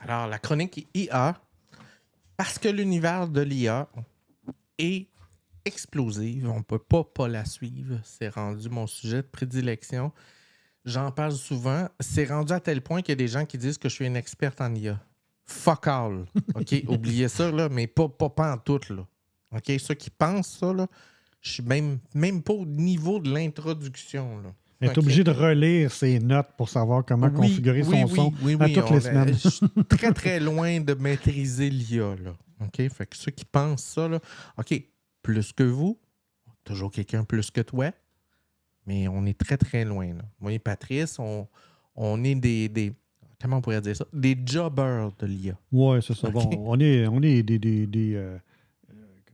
Alors, la chronique IA, parce que l'univers de l'IA est explosive, on ne peut pas la suivre. C'est rendu mon sujet de prédilection. J'en parle souvent. C'est rendu à tel point qu'il y a des gens qui disent que je suis une experte en IA. Fuck all. OK? Oubliez ça, là, mais pas en tout, là. OK? Ceux qui pensent ça, là, je suis même pas au niveau de l'introduction, là. Elle est obligée de relire ses notes pour savoir comment configurer son son à toutes les semaines. Je suis très, très loin de maîtriser l'IA, là. OK? Fait que ceux qui pensent ça, là, OK, plus que vous, toujours quelqu'un plus que toi, mais on est très, très loin, là. Moi et Patrice, on est des comment on pourrait dire ça? Des jobbers de l'IA. Oui, c'est ça. Okay. Bon, on est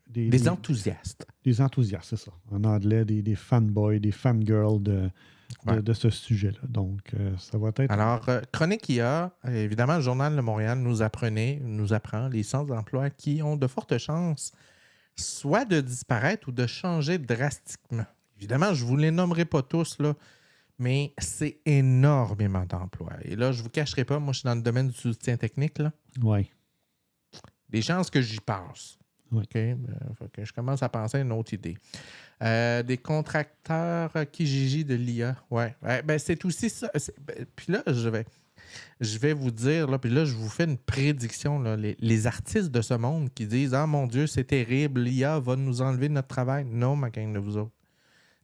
des enthousiastes. Des enthousiastes, c'est ça. En anglais, des fanboys, des fangirls de ce sujet-là. Donc, ça va être... Alors, Chronique IA, évidemment, le Journal de Montréal nous apprend les sans-emploi qui ont de fortes chances soit de disparaître ou de changer drastiquement. Évidemment, je ne vous les nommerai pas tous, là, mais c'est énormément d'emplois. Et là, je ne vous cacherai pas, moi, je suis dans le domaine du soutien technique. Oui. Des chances que j'y passe. Oui. OK? Faut que je commence à penser à une autre idée. Des contracteurs Kijiji de l'IA. Ouais. Ben, c'est aussi ça. Puis là, je vais vous dire, là, puis là, je vous fais une prédiction. Là, les artistes de ce monde qui disent « Ah, mon Dieu, c'est terrible, l'IA va nous enlever notre travail. » Non, ma gang de vous autres.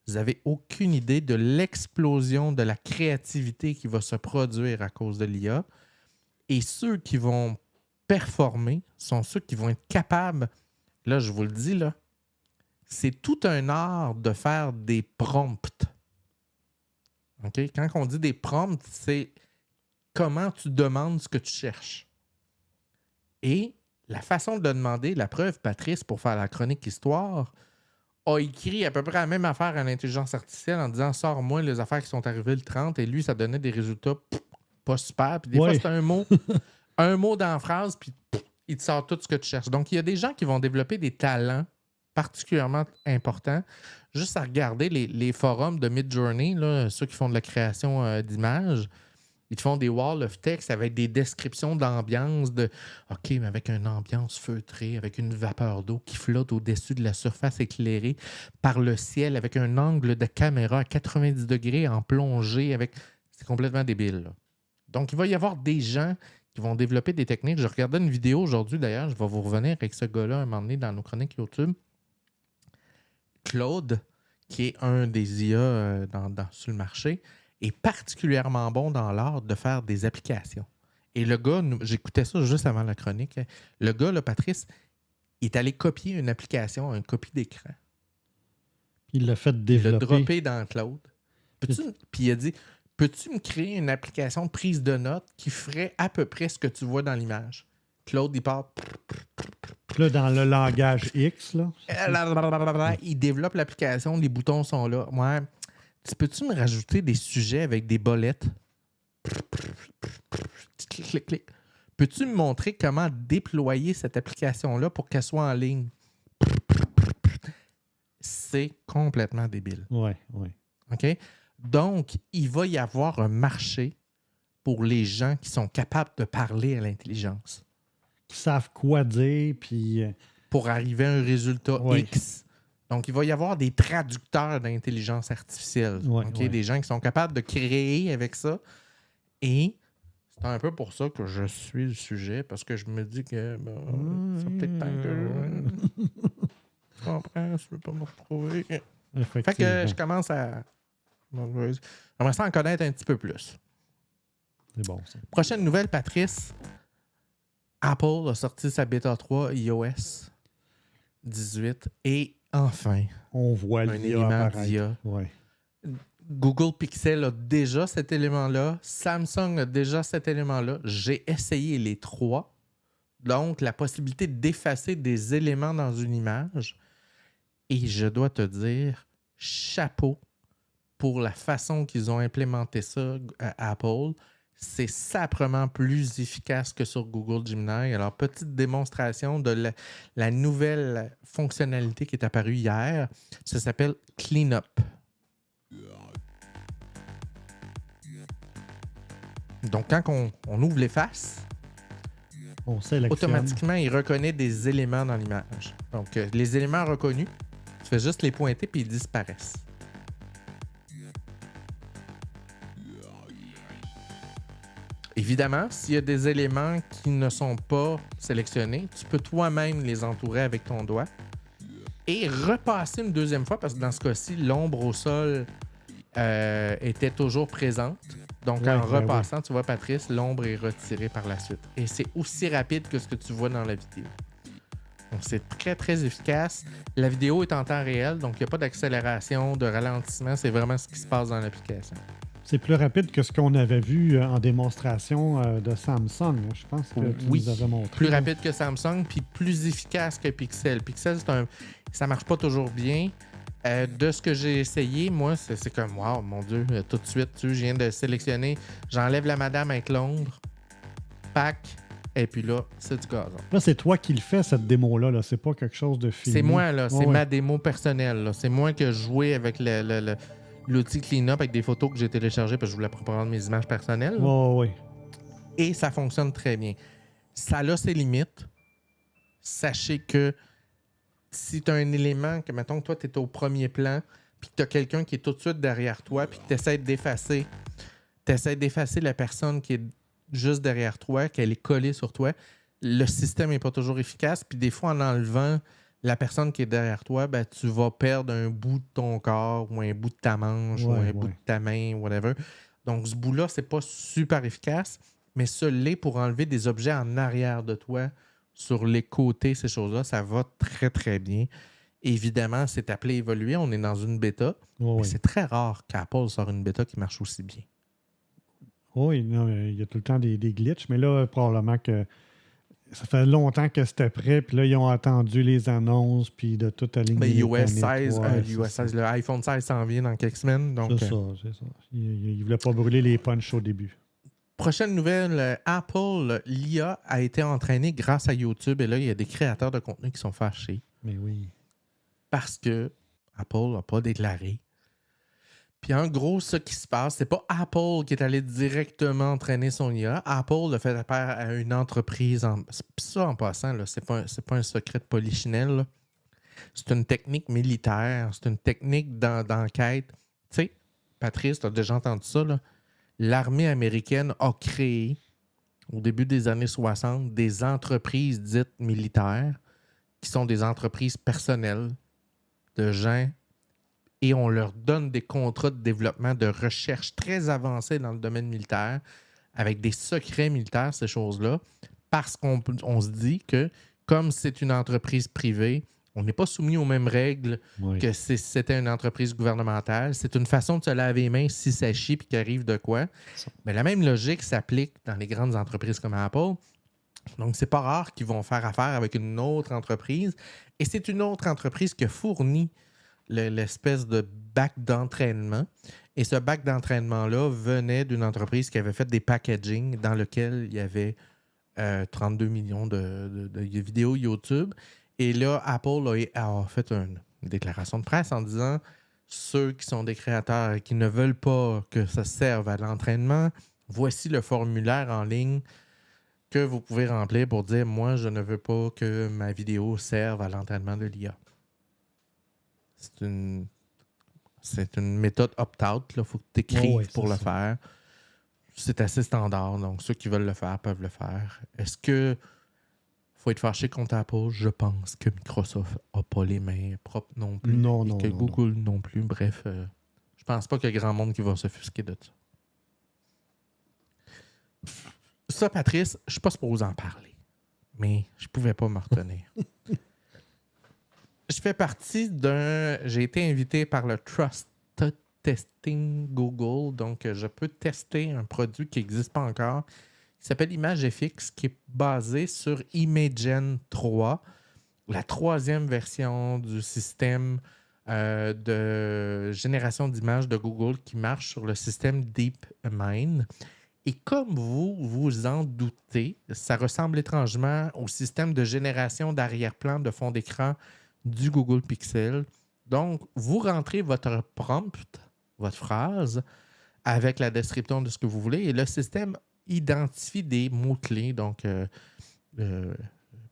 Vous n'avez aucune idée de l'explosion de la créativité qui va se produire à cause de l'IA. Et ceux qui vont performer sont ceux qui vont être capables, là, je vous le dis, là, c'est tout un art de faire des prompts. OK? Quand on dit des prompts, c'est comment tu demandes ce que tu cherches. Et la façon de le demander, la preuve, Patrice, pour faire la chronique histoire, a écrit à peu près la même affaire à l'intelligence artificielle en disant « Sors-moi les affaires qui sont arrivées le 30 » et lui, ça donnait des résultats pas super. Puis des fois, c'était un mot dans la phrase, puis il te sort tout ce que tu cherches. Donc, il y a des gens qui vont développer des talents particulièrement importants. Juste à regarder les forums de Midjourney, là, ceux qui font de la création d'images, ils te font des walls of text avec des descriptions d'ambiance de OK, mais avec une ambiance feutrée, avec une vapeur d'eau qui flotte au-dessus de la surface éclairée par le ciel, avec un angle de caméra à 90 degrés en plongée. C'est complètement débile, là. Donc, il va y avoir des gens qui vont développer des techniques. Je regardais une vidéo aujourd'hui, d'ailleurs, je vais vous revenir avec ce gars-là un moment donné dans nos chroniques YouTube. Claude, qui est un des IA sur le marché, est particulièrement bon dans l'art de faire des applications. Et le gars, j'écoutais ça juste avant la chronique, le gars, là, Patrice, il est allé copier une application, une copie d'écran. Il l'a fait développer. Il l'a droppé dans Claude. Puis il a dit, peux-tu me créer une application de prise de notes qui ferait à peu près ce que tu vois dans l'image? Claude, il part... Là, dans le langage X, là. Il développe l'application, les boutons sont là. Ouais. Peux-tu me rajouter des sujets avec des bolettes? Clic, clic, clic. Peux-tu me montrer comment déployer cette application-là pour qu'elle soit en ligne? C'est complètement débile. Oui. OK? Donc, il va y avoir un marché pour les gens qui sont capables de parler à l'intelligence. Qui savent quoi dire, puis... Pour arriver à un résultat X. Donc, il va y avoir des traducteurs d'intelligence artificielle. Des gens qui sont capables de créer avec ça. Et c'est un peu pour ça que je suis le sujet, parce que je me dis que ça peut-être temps que tu comprends, je ne veux pas me retrouver. Fait que je commence à... J'aimerais ça en connaître un petit peu plus. C'est bon, ça. Prochaine nouvelle, Patrice. Apple a sorti sa bêta 3 iOS 18 et enfin, on voit un élément d'IA. Ouais. Google Pixel a déjà cet élément-là. Samsung a déjà cet élément-là. J'ai essayé les trois. Donc, la possibilité d'effacer des éléments dans une image. Et je dois te dire, chapeau pour la façon qu'ils ont implémenté ça à Apple. C'est saprement plus efficace que sur Google Gemini. Alors, petite démonstration de la nouvelle fonctionnalité qui est apparue hier. Ça s'appelle Cleanup. Donc, quand on ouvre les faces, On sélectionne. automatiquement, il reconnaît des éléments dans l'image. Donc, les éléments reconnus, tu fais juste les pointer puis ils disparaissent. Évidemment, s'il y a des éléments qui ne sont pas sélectionnés, tu peux toi-même les entourer avec ton doigt et repasser une deuxième fois parce que dans ce cas-ci, l'ombre au sol était toujours présente. Donc, en repassant, tu vois, Patrice, l'ombre est retirée par la suite. Et c'est aussi rapide que ce que tu vois dans la vidéo. Donc, c'est très, très efficace. La vidéo est en temps réel, donc il n'y a pas d'accélération, de ralentissement. C'est vraiment ce qui se passe dans l'application. C'est plus rapide que ce qu'on avait vu en démonstration de Samsung. Je pense que tu nous avais montré. Plus rapide que Samsung, puis plus efficace que Pixel. Pixel, ça marche pas toujours bien. De ce que j'ai essayé, moi, c'est comme, wow, mon Dieu, tout de suite, je viens de sélectionner, j'enlève la madame avec l'ombre, pack, et puis là, c'est du gazon. Là, c'est toi qui le fais, cette démo-là. Là. C'est pas quelque chose de fini. C'est moi, là. C'est ma démo personnelle. Là. C'est moi qui ai joué avec l'outil Cleanup avec des photos que j'ai téléchargées parce que je voulais prendre mes images personnelles. Oui. Et ça fonctionne très bien. Ça a ses limites. Sachez que si tu as un élément, que mettons que toi, tu es au premier plan, puis que tu as quelqu'un qui est tout de suite derrière toi, puis que tu essaies d'effacer la personne qui est juste derrière toi, qu'elle est collée sur toi, le système n'est pas toujours efficace. Puis des fois, en enlevant la personne qui est derrière toi, ben, tu vas perdre un bout de ton corps ou un bout de ta manche ou un bout de ta main, whatever. Donc, ce bout-là, c'est pas super efficace, mais ça l'est pour enlever des objets en arrière de toi, sur les côtés, ces choses-là, ça va très, très bien. Évidemment, c'est appelé évoluer. On est dans une bêta. Mais c'est très rare qu'Apple sort une bêta qui marche aussi bien. Oui, non, il y a tout le temps des glitches, mais là, probablement que ça fait longtemps que c'était prêt, puis là, ils ont attendu les annonces, puis de tout aligner. iOS 16, le iPhone 16 s'en vient dans quelques semaines. Donc, c'est ça. Ils ne voulaient pas brûler les punchs au début. Prochaine nouvelle, Apple, l'IA a été entraînée grâce à YouTube, et là, il y a des créateurs de contenu qui sont fâchés. Mais oui. Parce que Apple n'a pas déclaré. Puis en gros, ce qui se passe, c'est pas Apple qui est allé directement entraîner son IA. Apple a fait appel à une entreprise. Ça, en passant, là, c'est pas un secret de polichinelle. Là. C'est une technique militaire. C'est une technique d'enquête. Tu sais, Patrice, tu as déjà entendu ça, là? L'armée américaine a créé, au début des années 60, des entreprises dites militaires, qui sont des entreprises personnelles de gens, et on leur donne des contrats de développement de recherche très avancés dans le domaine militaire, avec des secrets militaires, ces choses-là, parce qu'on se dit que, comme c'est une entreprise privée, on n'est pas soumis aux mêmes règles que si c'était une entreprise gouvernementale. C'est une façon de se laver les mains si ça chie et qu'il arrive de quoi. Mais la même logique s'applique dans les grandes entreprises comme Apple. Donc, c'est pas rare qu'ils vont faire affaire avec une autre entreprise. Et c'est une autre entreprise qui fournit l'espèce de bac d'entraînement. Et ce bac d'entraînement-là venait d'une entreprise qui avait fait des packaging dans lequel il y avait 32 millions de vidéos YouTube. Et là, Apple a fait une déclaration de presse en disant ceux qui sont des créateurs et qui ne veulent pas que ça serve à l'entraînement, voici le formulaire en ligne que vous pouvez remplir pour dire moi, je ne veux pas que ma vidéo serve à l'entraînement de l'IA. C'est une méthode opt-out. Il faut que tu écrives pour le faire. C'est assez standard. Donc, ceux qui veulent le faire peuvent le faire. Est-ce que faut être fâché contre Apple? Je pense que Microsoft n'a pas les mains propres non plus. Et que Google non plus. Bref, je pense pas qu'il y a grand monde qui va s'offusquer de ça. Ça, Patrice, je suis pas supposé en parler. Mais je pouvais pas me retenir. Je fais partie j'ai été invité par le Trust Testing Google. Donc, je peux tester un produit qui n'existe pas encore, qui s'appelle ImageFX, qui est basé sur Imagen 3, la troisième version du système de génération d'images de Google qui marche sur le système DeepMind. Et comme vous vous en doutez, ça ressemble étrangement au système de génération d'arrière-plan de fond d'écran du Google Pixel. Donc, vous rentrez votre prompt, votre phrase, avec la description de ce que vous voulez, et le système identifie des mots-clés. Donc,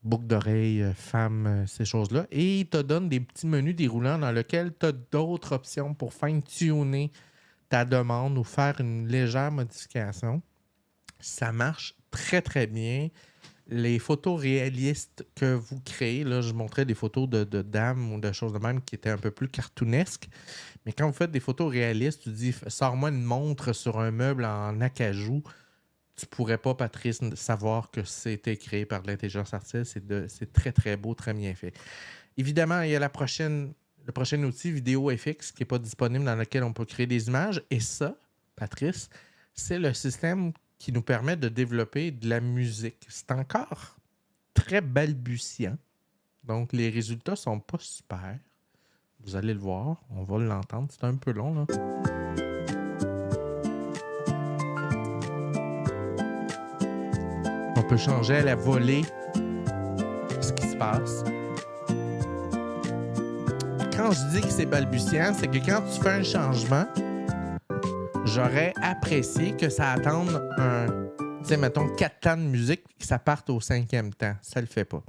boucle d'oreille, femme, ces choses-là. Et il te donne des petits menus déroulants dans lesquels tu as d'autres options pour fine-tuner ta demande ou faire une légère modification. Ça marche très, très bien. Les photos réalistes que vous créez, là, je montrais des photos de dames ou de choses de même qui étaient un peu plus cartoonesques. Mais quand vous faites des photos réalistes, tu dis, sors-moi une montre sur un meuble en acajou. Tu pourrais pas, Patrice, savoir que c'était créé par de l'intelligence artificielle. C'est très, très beau, très bien fait. Évidemment, il y a le prochain outil VideoFX qui n'est pas disponible dans lequel on peut créer des images. Et ça, Patrice, c'est le système qui nous permet de développer de la musique. C'est encore très balbutiant. Donc, les résultats sont pas super. Vous allez le voir. On va l'entendre. C'est un peu long, là. On peut changer à la volée ce qui se passe. Quand je dis que c'est balbutiant, c'est que quand tu fais un changement, j'aurais apprécié que ça attende mettons 4 temps de musique et que ça parte au 5e temps. Ça le fait pas.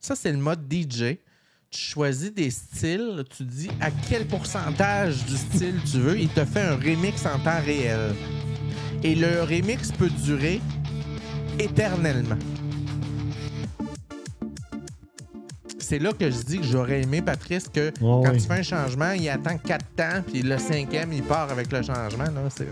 Ça, c'est le mode DJ. Tu choisis des styles, tu dis à quel pourcentage du style tu veux, il te fait un remix en temps réel. Et le remix peut durer éternellement. C'est là que je dis que j'aurais aimé, Patrice, que quand tu fais un changement, il attend 4 temps, puis le 5e, il part avec le changement. Là, c'est...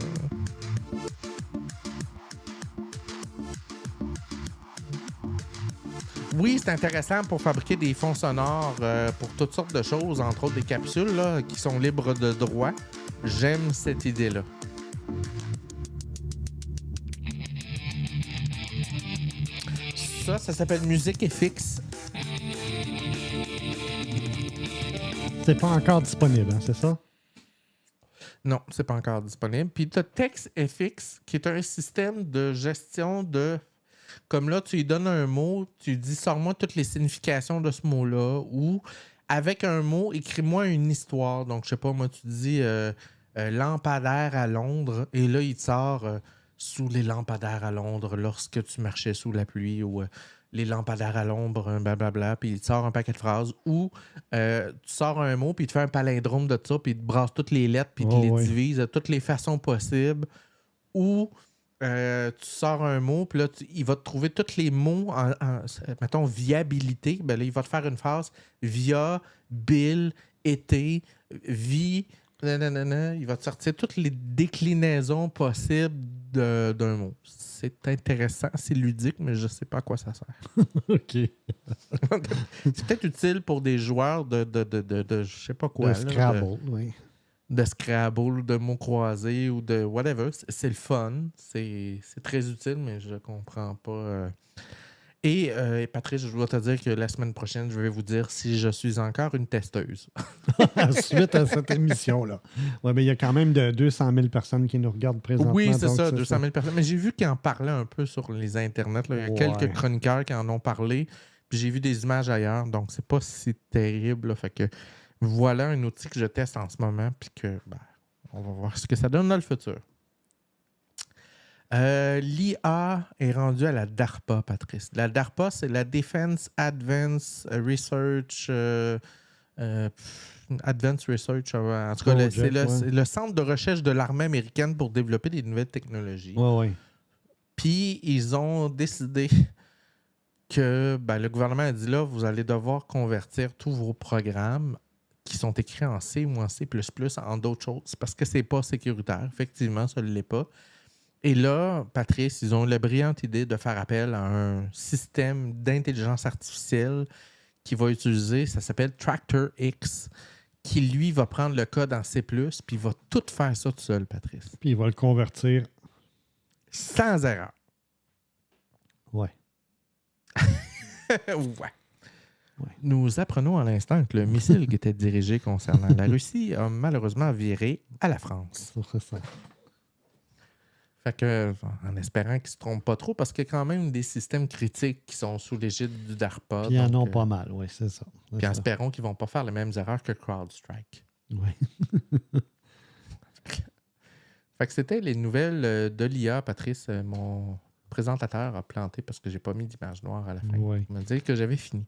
Oui, c'est intéressant pour fabriquer des fonds sonores pour toutes sortes de choses, entre autres des capsules là, qui sont libres de droit. J'aime cette idée-là. Ça s'appelle Musique FX. C'est pas encore disponible, hein, c'est ça? Non, c'est pas encore disponible. Puis tu as TextFX, qui est un système de gestion de... Comme là, tu lui donnes un mot, tu lui dis « Sors-moi toutes les significations de ce mot-là » ou avec un mot, écris-moi une histoire. Donc, je sais pas, moi, tu dis lampadaire à Londres » et là, il te sort sous les lampadaires à Londres lorsque tu marchais sous la pluie ou les lampadaires à l'ombre, blablabla, puis il te sort un paquet de phrases ou tu sors un mot, puis il te fait un palindrome de ça, puis il te brasse toutes les lettres, puis il te les divise de toutes les façons possibles. Ou tu sors un mot, puis là, il va te trouver tous les mots mettons, viabilité. Ben là, il va te faire une phrase via, bill, été, vie, nanana. Il va te sortir toutes les déclinaisons possibles d'un mot. C'est intéressant, c'est ludique, mais je ne sais pas à quoi ça sert. OK. C'est peut-être utile pour des joueurs de je sais pas quoi. De Scrabble, oui. De Scrabble, de mots croisés ou de whatever. C'est le fun. C'est très utile, mais je comprends pas. Et Patrice, je dois te dire que la semaine prochaine, je vais vous dire si je suis encore une testeuse. Suite à cette émission-là. Oui, mais il y a quand même 200 000 personnes qui nous regardent présentement. Oui, c'est ça, 200 000 personnes. Mais j'ai vu qu'ils en parlaient un peu sur les internets. Là. Il y a quelques chroniqueurs qui en ont parlé. Puis j'ai vu des images ailleurs. Donc, c'est pas si terrible. Là. Fait que voilà un outil que je teste en ce moment. Puis que, on va voir ce que ça donne dans le futur. L'IA est rendue à la DARPA, Patrice. La DARPA, c'est la Defense Advanced Research. Advanced Research. En tout cas, c'est le centre de recherche de l'armée américaine pour développer des nouvelles technologies. Oui. Puis, ils ont décidé que le gouvernement a dit là, vous allez devoir convertir tous vos programmes qui sont écrits en C ou en C++ en d'autres choses parce que c'est pas sécuritaire. Effectivement, ça ne l'est pas. Et là, Patrice, ils ont la brillante idée de faire appel à un système d'intelligence artificielle qui va utiliser, ça s'appelle Tractor X, qui lui va prendre le code en C++, puis il va tout faire ça tout seul, Patrice. Puis il va le convertir. Sans erreur. Ouais. Ouais. Nous apprenons à l'instant que le missile qui était dirigé concernant la Russie a malheureusement viré à la France. C'est ça. Fait que, en espérant qu'ils ne se trompent pas trop, parce qu'il y a quand même des systèmes critiques qui sont sous l'égide du DARPA. Puis ils en ont pas mal, oui, c'est ça. Puis espérons qu'ils ne vont pas faire les mêmes erreurs que CrowdStrike. Oui. Fait que c'était les nouvelles de l'IA, Patrice, mon présentateur a planté parce que j'ai pas mis d'image noire à la fin. Ouais. Il m'a dit que j'avais fini.